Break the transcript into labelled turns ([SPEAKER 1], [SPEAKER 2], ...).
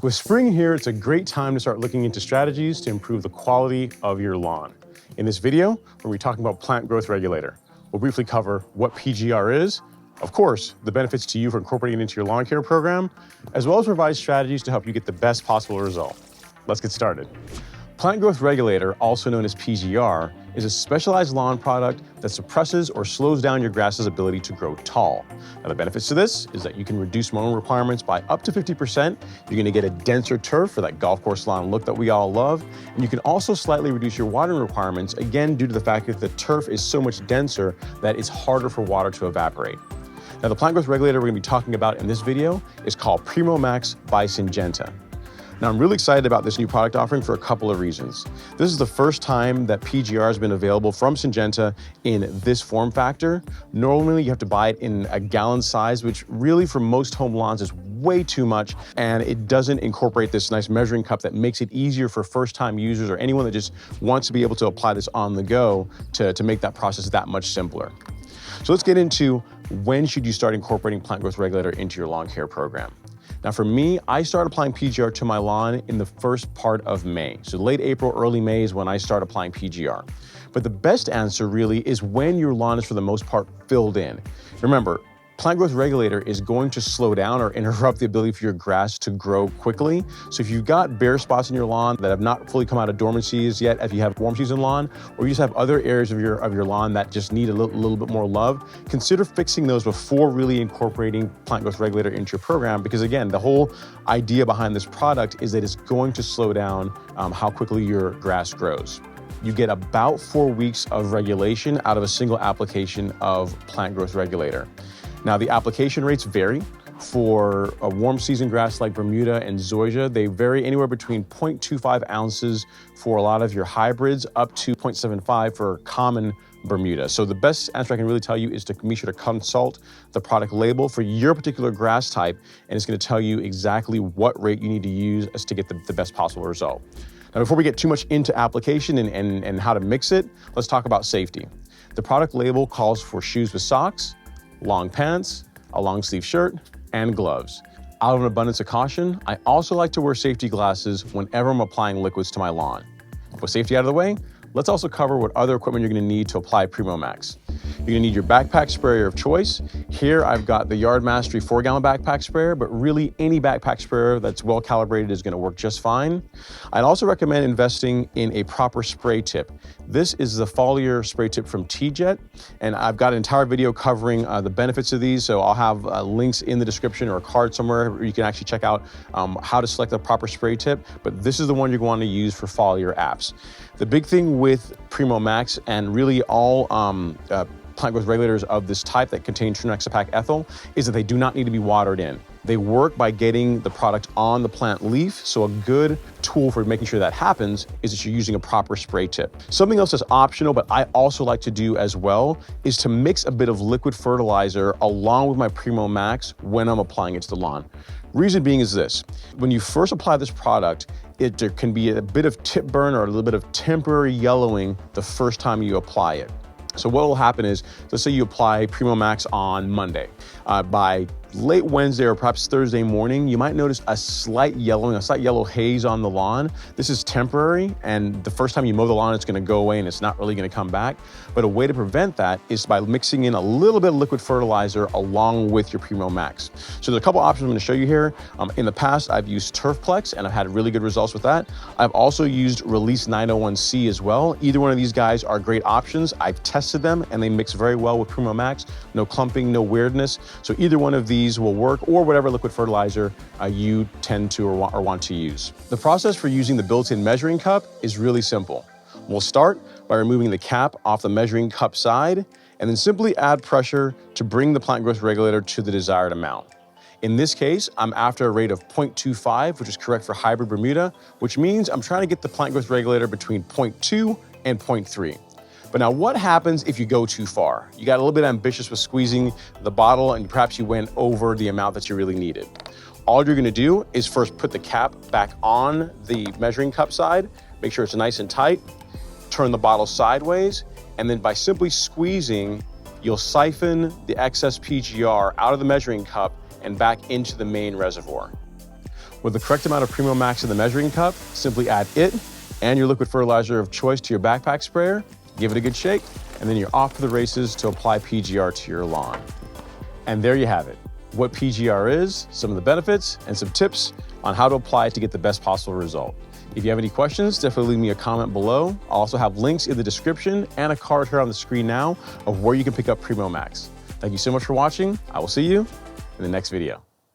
[SPEAKER 1] With spring here, it's a great time to start looking into strategies to improve the quality of your lawn. In this video, we're going to be talking about plant growth regulator. We'll briefly cover what PGR is, of course, the benefits to you for incorporating it into your lawn care program, as well as provide strategies to help you get the best possible result. Let's get started. Plant growth regulator, also known as PGR, is a specialized lawn product that suppresses or slows down your grass's ability to grow tall. Now, the benefits to this is that you can reduce mowing requirements by up to 50%. You're going to get a denser turf for that golf course lawn look that we all love. And you can also slightly reduce your watering requirements, again, due to the fact that the turf is so much denser that it's harder for water to evaporate. Now, the plant growth regulator we're going to be talking about in this video is called Primo Maxx by Syngenta. Now, I'm really excited about this new product offering for a couple of reasons. This is the first time that PGR has been available from Syngenta in this form factor. Normally, you have to buy it in a gallon size, which really for most home lawns is way too much, and it doesn't incorporate this nice measuring cup that makes it easier for first-time users or anyone that just wants to be able to apply this on the go to make that process that much simpler. So let's get into when should you start incorporating plant growth regulator into your lawn care program. Now for me, I started applying PGR to my lawn in the first part of May. So late April, early May is when I start applying PGR. But the best answer really is when your lawn is for the most part filled in. Remember, plant growth regulator is going to slow down or interrupt the ability for your grass to grow quickly. So if you've got bare spots in your lawn that have not fully come out of dormancies yet, if you have warm season lawn, or you just have other areas of your lawn that just need a little bit more love, consider fixing those before really incorporating plant growth regulator into your program. Because again, the whole idea behind this product is that it's going to slow down how quickly your grass grows. You get about 4 weeks of regulation out of a single application of plant growth regulator. Now, the application rates vary. For a warm season grass like Bermuda and Zoysia, they vary anywhere between 0.25 ounces for a lot of your hybrids up to 0.75 for common Bermuda. So the best answer I can really tell you is to be sure to consult the product label for your particular grass type, and it's going to tell you exactly what rate you need to use as to get the best possible result. Now, before we get too much into application and how to mix it, let's talk about safety. The product label calls for shoes with socks, long pants, a long sleeve shirt, and gloves. Out of an abundance of caution, I also like to wear safety glasses whenever I'm applying liquids to my lawn. With safety out of the way, let's also cover what other equipment you're going to need to apply Primo Maxx. You're going to need your backpack sprayer of choice. Here I've got the Yard Mastery 4-gallon backpack sprayer, but really any backpack sprayer that's well calibrated is going to work just fine. I'd also recommend investing in a proper spray tip. This is the Foliar spray tip from T-Jet, and I've got an entire video covering the benefits of these, so I'll have links in the description or a card somewhere where you can actually check out how to select the proper spray tip, but this is the one you're going to use for Foliar apps. The big thing with Primo Maxx and really all plant growth regulators of this type that contain trinexapac-ethyl is that they do not need to be watered in. They work by getting the product on the plant leaf, so a good tool for making sure that happens is that you're using a proper spray tip. Something else that's optional, but I also like to do as well, is to mix a bit of liquid fertilizer along with my Primo Maxx when I'm applying it to the lawn. Reason being is this: when you first apply this product, there can be a bit of tip burn or a little bit of temporary yellowing the first time you apply it. So what will happen is, let's say you apply Primo Maxx on Monday. By late Wednesday or perhaps Thursday morning, you might notice a slight yellowing, a slight yellow haze on the lawn. This is temporary, and the first time you mow the lawn, it's going to go away and it's not really going to come back. But a way to prevent that is by mixing in a little bit of liquid fertilizer along with your Primo Maxx. So there's a couple options I'm going to show you here. In the past, I've used Turfplex, and I've had really good results with that. I've also used Release 901C as well. Either one of these guys are great options. I've tested them, and they mix very well with Primo Maxx. No clumping, no weirdness. So either one of these will work, or whatever liquid fertilizer you tend to or want to use. The process for using the Builtin Measuring Cup is really simple. We'll start by removing the cap off the measuring cup side, and then simply add pressure to bring the plant growth regulator to the desired amount. In this case, I'm after a rate of 0.25, which is correct for hybrid Bermuda, which means I'm trying to get the plant growth regulator between 0.2 and 0.3. But now what happens if you go too far? You got a little bit ambitious with squeezing the bottle and perhaps you went over the amount that you really needed. All you're gonna do is first put the cap back on the measuring cup side, make sure it's nice and tight, turn the bottle sideways, and then by simply squeezing, you'll siphon the excess PGR out of the measuring cup and back into the main reservoir. With the correct amount of Primo Maxx in the measuring cup, simply add it and your liquid fertilizer of choice to your backpack sprayer, give it a good shake, and then you're off to the races to apply PGR to your lawn. And there you have it. What PGR is, some of the benefits, and some tips on how to apply it to get the best possible result. If you have any questions, definitely leave me a comment below. I'll also have links in the description and a card here on the screen now of where you can pick up Primo Maxx. Thank you so much for watching. I will see you in the next video.